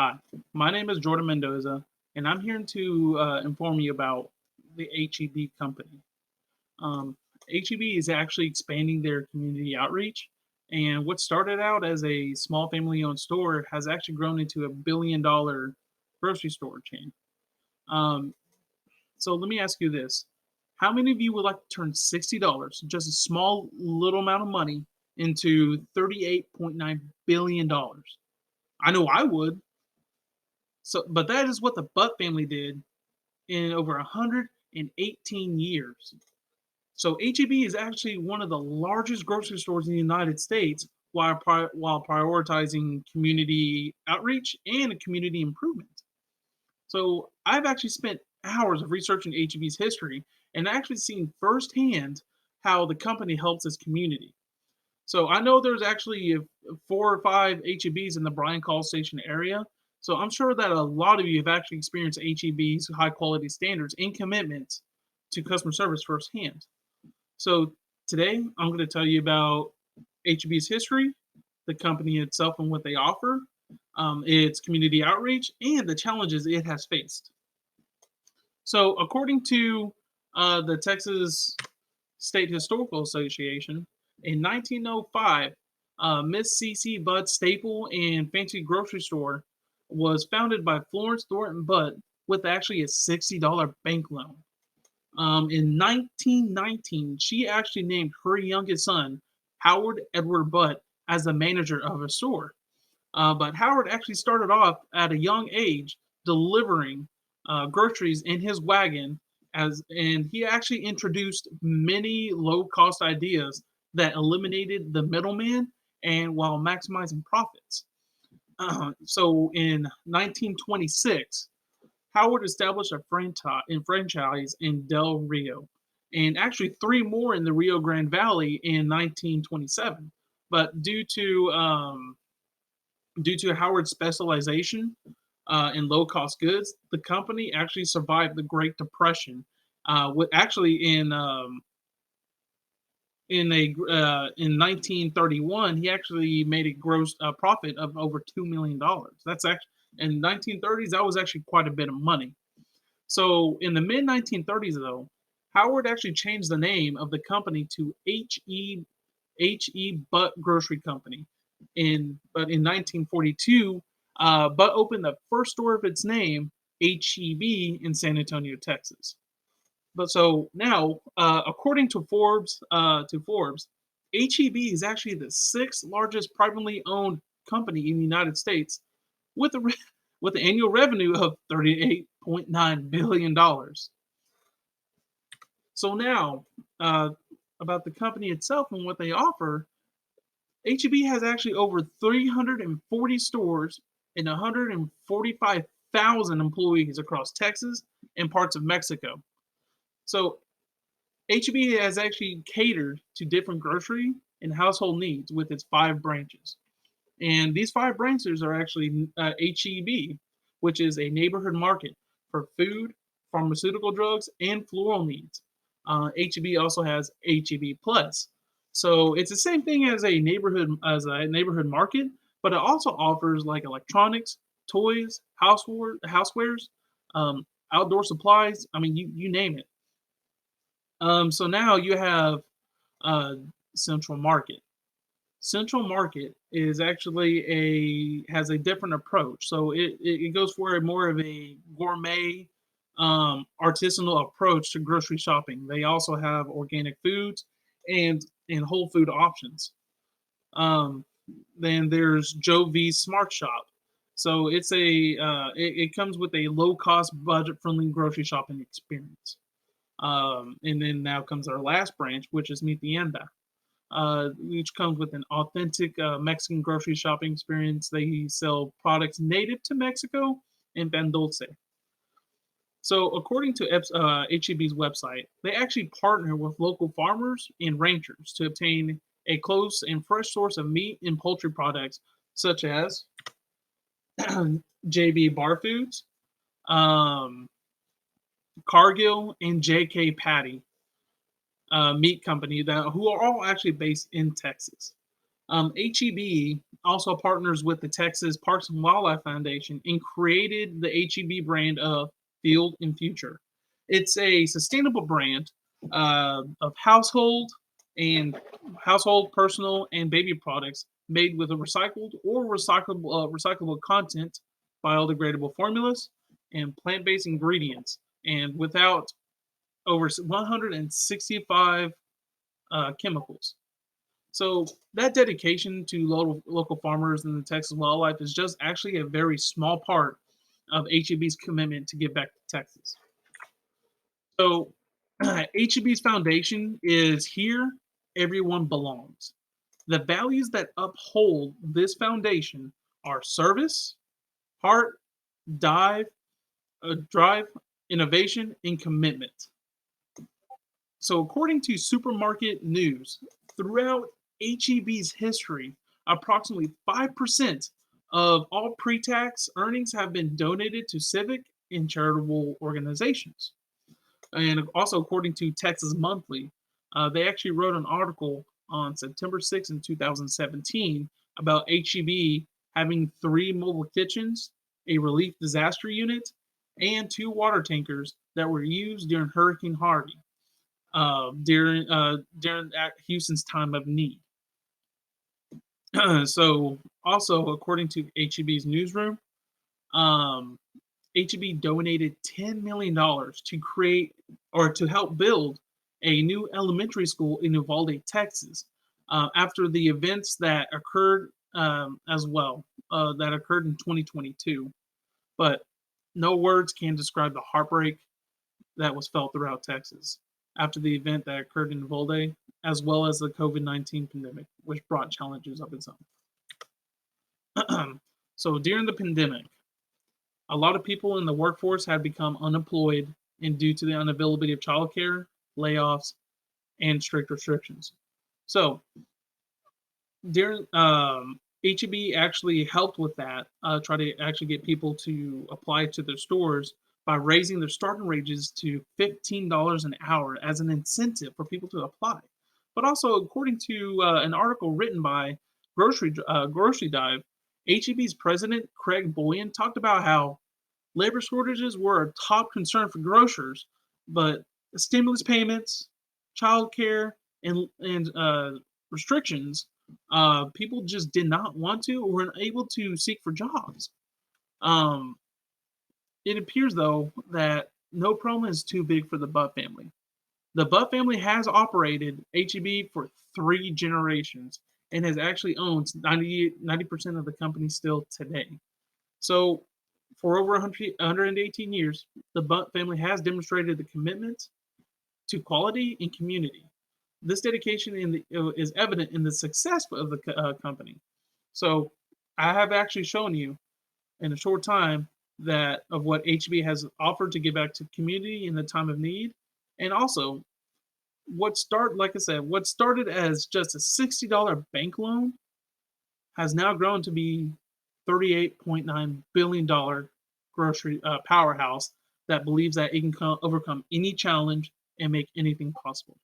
Hi, my name is Jordan Mendoza, and I'm here to inform you about the HEB company. Um, HEB is actually expanding their community outreach, and what started out as a small family owned store has actually grown into a $1 billion grocery store chain. Um, so let me ask you this. How many of you would like to turn $60, just a small little amount of money, into $38.9 billion? I know I would. So, but that is what the Butt family did in over 118 years. So HEB is actually one of the largest grocery stores in the United States while prioritizing community outreach and community improvement. So I've actually spent hours of researching HEB's history and actually seen firsthand how the company helps its community. So I know there's actually 4 or 5 HEBs in the Bryan Call Station area. So I'm sure that a lot of you have actually experienced HEB's high quality standards and commitments to customer service firsthand. So today I'm going to tell you about HEB's history, the company itself and what they offer, its community outreach, and the challenges it has faced. So according to the Texas State Historical Association, in 1905, Miss C.C. Budd Staple and Fancy Grocery Store was founded by Florence Thornton Budd with actually a $60 bank loan. In 1919, she actually named her youngest son, Howard Edward Budd, as the manager of a store. But Howard actually started off at a young age delivering groceries in his wagon, and he actually introduced many low cost ideas that eliminated the middleman and while maximizing profits. So in 1926, Howard established a franchise in Del Rio, and actually three more in the Rio Grande Valley in 1927. But due to Howard's specialization in low cost goods, the company actually survived the Great Depression. With actually in 1931, he actually made a gross profit of over $2 million. That's actually in 1930s. That was actually quite a bit of money. So in the mid 1930s, though, Howard actually changed the name of the company to H.E. Butt Grocery Company. In 1942, Butt opened the first store of its name, HEB, in San Antonio, Texas. But so now, according to Forbes, HEB is actually the sixth largest privately owned company in the United States, with a with an annual revenue of $38.9 billion. So now, uh, about the company itself and what they offer, HEB has actually over 340 stores and 145,000 employees across Texas and parts of Mexico. So HEB has actually catered to different grocery and household needs with its 5 branches. And these 5 branches are actually HEB, which is a neighborhood market for food, pharmaceutical drugs, and floral needs. HEB also has HEB Plus. So it's the same thing as a neighborhood market, but it also offers like electronics, toys, housewares, outdoor supplies. I mean, you name it. So now you have uh, Central Market. Central Market is actually a has a different approach. So it goes for a more of a gourmet, artisanal approach to grocery shopping. They also have organic foods and whole food options. Um, then there's Joe V's Smart Shop. So it comes with a low cost, budget friendly grocery shopping experience. And then now comes our last branch, which is Mi Tienda, which comes with an authentic Mexican grocery shopping experience. They sell products native to Mexico and Pan Dulce. So, according to HEB's website, they actually partner with local farmers and ranchers to obtain a close and fresh source of meat and poultry products, such as JB Bar Foods, um, Cargill, and JK Patty Meat Company, who are all actually based in Texas. HEB also partners with the Texas Parks and Wildlife Foundation and created the HEB brand of Field and Future. It's a sustainable brand of and personal, and baby products made with a recycled or recyclable content, biodegradable formulas, and plant-based ingredients, and without over 165 chemicals. So that dedication to local farmers and the Texas wildlife is just actually a very small part of HEB's commitment to give back to Texas. So HEB's foundation is here, everyone belongs. The values that uphold this foundation are service, heart, dive, drive, innovation, and commitment. So, according to Supermarket News, throughout HEB's history, approximately 5% of all pre tax earnings have been donated to civic and charitable organizations. And also, according to Texas Monthly, they actually wrote an article on September 6th in 2017 about HEB having three mobile kitchens, a relief disaster unit, and two water tankers that were used during Hurricane Harvey during Houston's time of need. So, also according to HEB's newsroom, um, HEB donated $10 million to create or to help build a new elementary school in Uvalde, Texas, after the events that occurred as well that occurred in 2022. But no words can describe the heartbreak that was felt throughout Texas after the event that occurred in Uvalde, as well as the COVID-19 pandemic, which brought challenges of its own. So during the pandemic, a lot of people in the workforce had become unemployed and due to the unavailability of childcare, layoffs, and strict restrictions. So during HEB actually helped with that, try to actually get people to apply to their stores by raising their starting wages to $15 an hour as an incentive for people to apply. But also, according to an article written by Grocery Dive, HEB's president Craig Boyan talked about how labor shortages were a top concern for grocers, but stimulus payments, childcare, and restrictions, people just did not want to or weren't able to seek for jobs. Um, it appears, though, that no problem is too big for the Butt family. The Butt family has operated HEB for three generations and has actually owned 90% of the company still today. So, for over 118 years, the Butt family has demonstrated the commitment to quality and community. This dedication is evident in the success of the company. So, I have actually shown you in a short time that of what HB has offered to give back to the community in the time of need, and also like I said, what started as just a $60 bank loan has now grown to be $38.9 billion grocery powerhouse that believes that it can overcome any challenge and make anything possible.